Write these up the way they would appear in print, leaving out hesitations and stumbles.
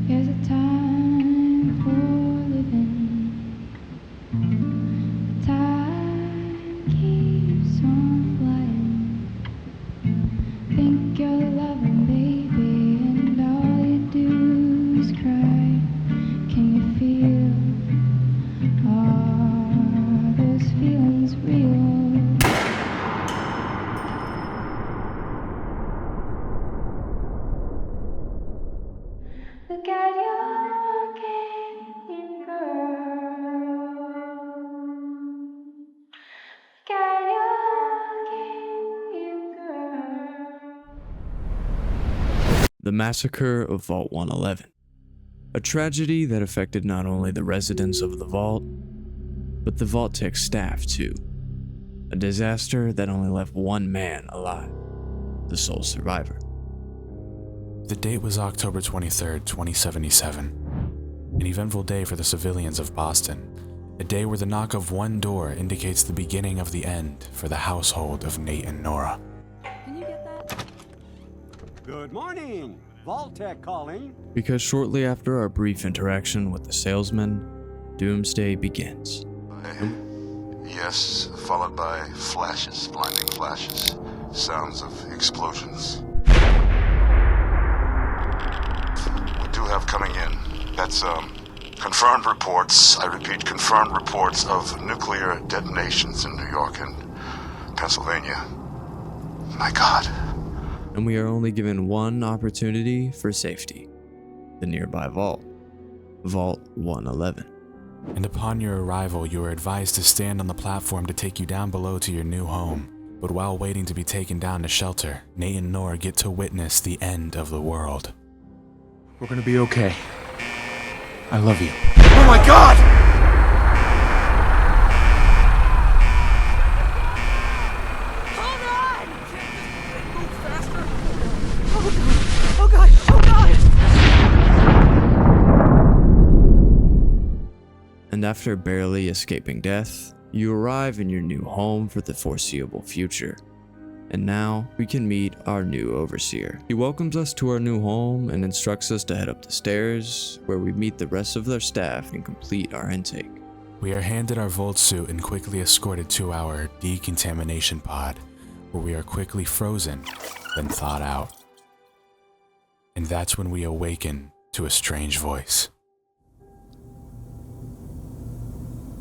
There's a time for living. Time keeps on flying. Think you're loving, baby, and all you do is cry. Can you feel? Are those feelings real? Look at your Kenyan girl. Look at your Kenyan girl. The Massacre of Vault 111. A tragedy that affected not only the residents of the vault, but the Vault-Tec staff too. A disaster that only left one man alive, the sole survivor. The date was October 23rd, 2077. An eventful day for the civilians of Boston. A day where the knock of one door indicates the beginning of the end for the household of Nate and Nora. Can you get that? Good morning! Vault-Tec calling. Because shortly after our brief interaction with the salesman, doomsday begins. Yes, followed by flashes, blinding flashes, sounds of explosions. We do have coming in. That's, confirmed reports, I repeat, confirmed reports of nuclear detonations in New York and Pennsylvania. My God. And we are only given one opportunity for safety: the nearby vault, Vault 111. And upon your arrival, you are advised to stand on the platform to take you down below to your new home. But while waiting to be taken down to shelter, Nate and Nora get to witness the end of the world. We're gonna be okay. I love you. Oh my God! Hold on! Move faster! Oh God! Oh God! And after barely escaping death, you arrive in your new home for the foreseeable future. And now we can meet our new overseer. He welcomes us to our new home and instructs us to head up the stairs, where we meet the rest of their staff and complete our intake. We are handed our Volt suit and quickly escorted to our decontamination pod, where we are quickly frozen, then thawed out. And that's when we awaken to a strange voice.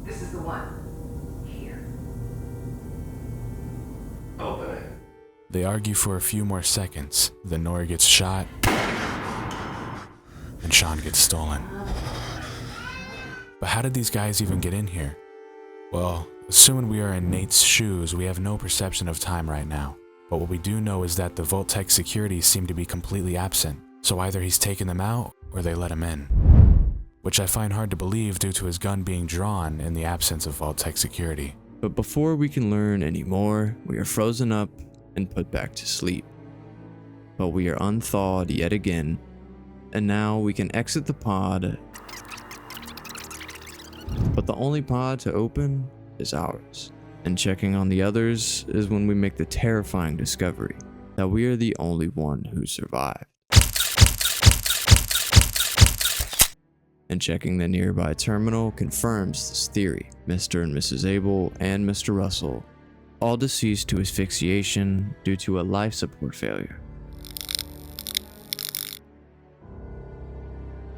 This is the one. Here. Open it. They argue for a few more seconds, then Nora gets shot, and Sean gets stolen. But how did these guys even get in here? Well, assuming we are in Nate's shoes, we have no perception of time right now. But what we do know is that the Vault-Tec security seem to be completely absent, so either he's taken them out or they let him in. Which I find hard to believe due to his gun being drawn in the absence of Vault-Tec security. But before we can learn any more, we are frozen up and put back to sleep. But we are unthawed yet again, and now we can exit the pod. But the only pod to open is ours. And checking on the others is when we make the terrifying discovery that we are the only one who survived. And checking the nearby terminal confirms this theory. Mr. and Mrs. Abel and Mr. Russell, all deceased to asphyxiation due to a life support failure.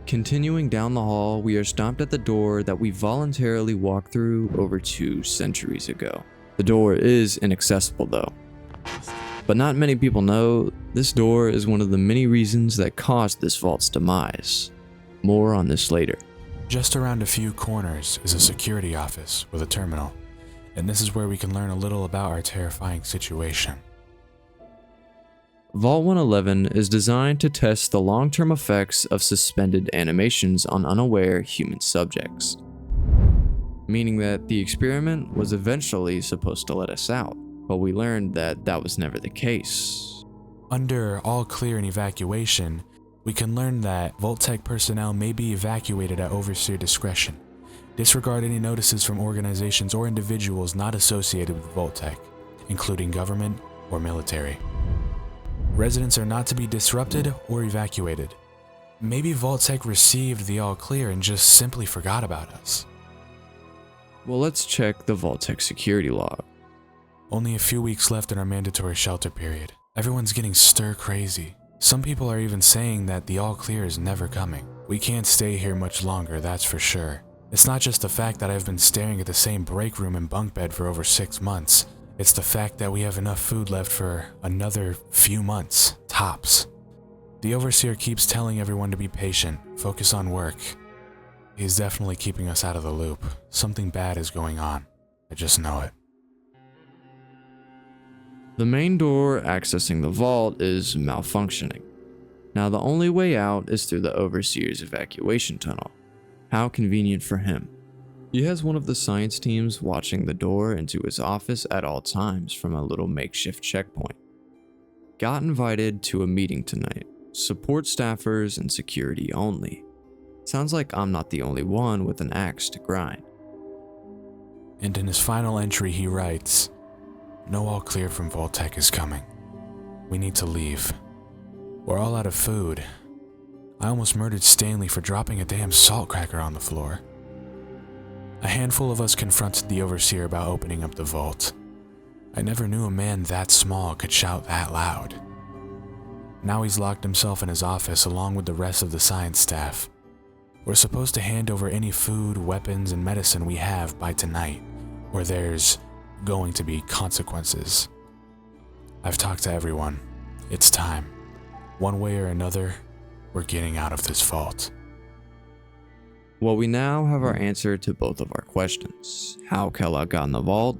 Continuing down the hall, we are stopped at the door that we voluntarily walked through over 2 centuries ago. The door is inaccessible though. But not many people know, this door is one of the many reasons that caused this vault's demise. More on this later. Just around a few corners is a security office with a terminal, and this is where we can learn a little about our terrifying situation. Vault 111 is designed to test the long-term effects of suspended animations on unaware human subjects, meaning that the experiment was eventually supposed to let us out, but we learned that that was never the case. Under all clear and evacuation, we can learn that Vault-Tec personnel may be evacuated at overseer discretion. Disregard any notices from organizations or individuals not associated with Vault-Tec, including government or military. Residents are not to be disrupted or evacuated. Maybe Vault-Tec received the all clear and just simply forgot about us. Well, let's check the Vault-Tec security log. Only a few weeks left in our mandatory shelter period. Everyone's getting stir crazy. Some people are even saying that the all clear is never coming. We can't stay here much longer, that's for sure. It's not just the fact that I've been staring at the same break room and bunk bed for over 6 months. It's the fact that we have enough food left for another few months, tops. The overseer keeps telling everyone to be patient, focus on work. He's definitely keeping us out of the loop. Something bad is going on. I just know it. The main door accessing the vault is malfunctioning. Now the only way out is through the overseer's evacuation tunnel. How convenient for him. He has one of the science teams watching the door into his office at all times from a little makeshift checkpoint. Got invited to a meeting tonight. Support staffers and security only. Sounds like I'm not the only one with an axe to grind. And in his final entry he writes, "No all clear from Vault-Tec is coming. We need to leave. We're all out of food. I almost murdered Stanley for dropping a damn salt cracker on the floor." A handful of us confronted the overseer about opening up the vault. I never knew a man that small could shout that loud. Now he's locked himself in his office along with the rest of the science staff. We're supposed to hand over any food, weapons, and medicine we have by tonight, or there's going to be consequences. I've talked to everyone. It's time. One way or another, we're getting out of this vault. Well, we now have our answer to both of our questions. How Kellogg got in the vault,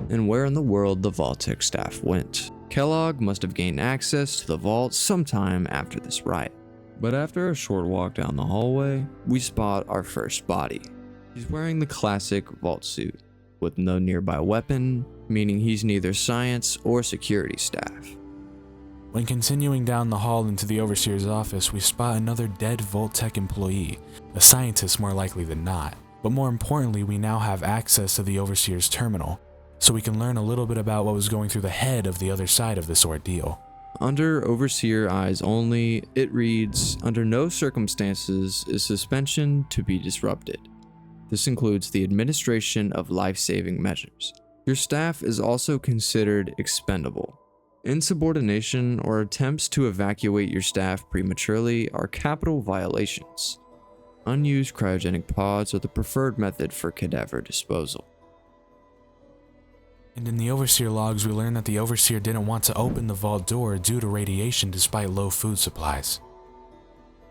and where in the world the Vault-Tec staff went. Kellogg must have gained access to the vault sometime after this riot. But after a short walk down the hallway, we spot our first body. He's wearing the classic vault suit, with no nearby weapon, meaning he's neither science or security staff. When continuing down the hall into the overseer's office, we spot another dead Vault-Tec employee, a scientist more likely than not. But more importantly, we now have access to the overseer's terminal, so we can learn a little bit about what was going through the head of the other side of this ordeal. Under overseer eyes only, it reads, "Under no circumstances is suspension to be disrupted. This includes the administration of life-saving measures. Your staff is also considered expendable. Insubordination or attempts to evacuate your staff prematurely are capital violations. Unused cryogenic pods are the preferred method for cadaver disposal." And in the overseer logs, we learn that the overseer didn't want to open the vault door due to radiation despite low food supplies.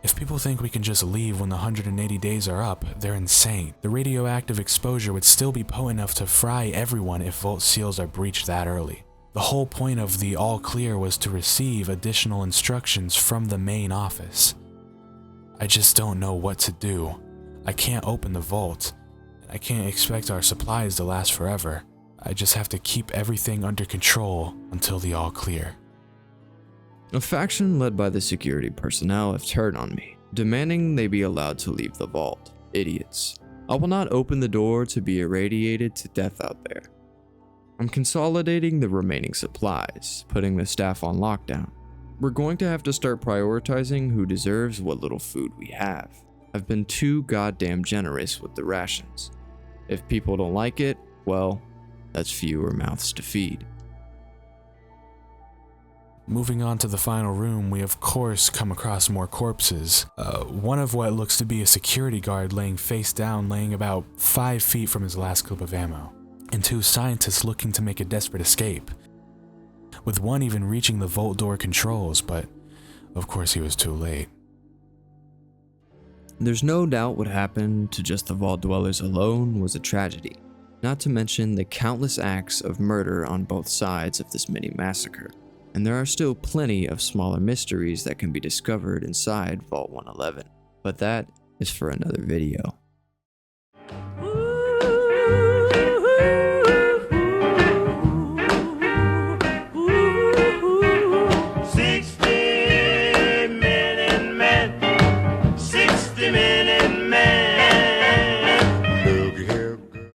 If people think we can just leave when the 180 days are up, they're insane. The radioactive exposure would still be potent enough to fry everyone if vault seals are breached that early. The whole point of the all clear was to receive additional instructions from the main office. I just don't know what to do. I can't open the vault. I can't expect our supplies to last forever. I just have to keep everything under control until the all clear. A faction led by the security personnel have turned on me, demanding they be allowed to leave the vault. Idiots. I will not open the door to be irradiated to death out there. I'm consolidating the remaining supplies, putting the staff on lockdown. We're going to have to start prioritizing who deserves what little food we have. I've been too goddamn generous with the rations. If people don't like it, well, that's fewer mouths to feed. Moving on to the final room, we of course come across more corpses. One of what looks to be a security guard laying face down, laying about 5 feet from his last clip of ammo. And 2 scientists looking to make a desperate escape, with one even reaching the vault door controls, but of course he was too late. There's no doubt what happened to just the vault dwellers alone was a tragedy, not to mention the countless acts of murder on both sides of this mini massacre. And there are still plenty of smaller mysteries that can be discovered inside Vault 111, but that is for another video.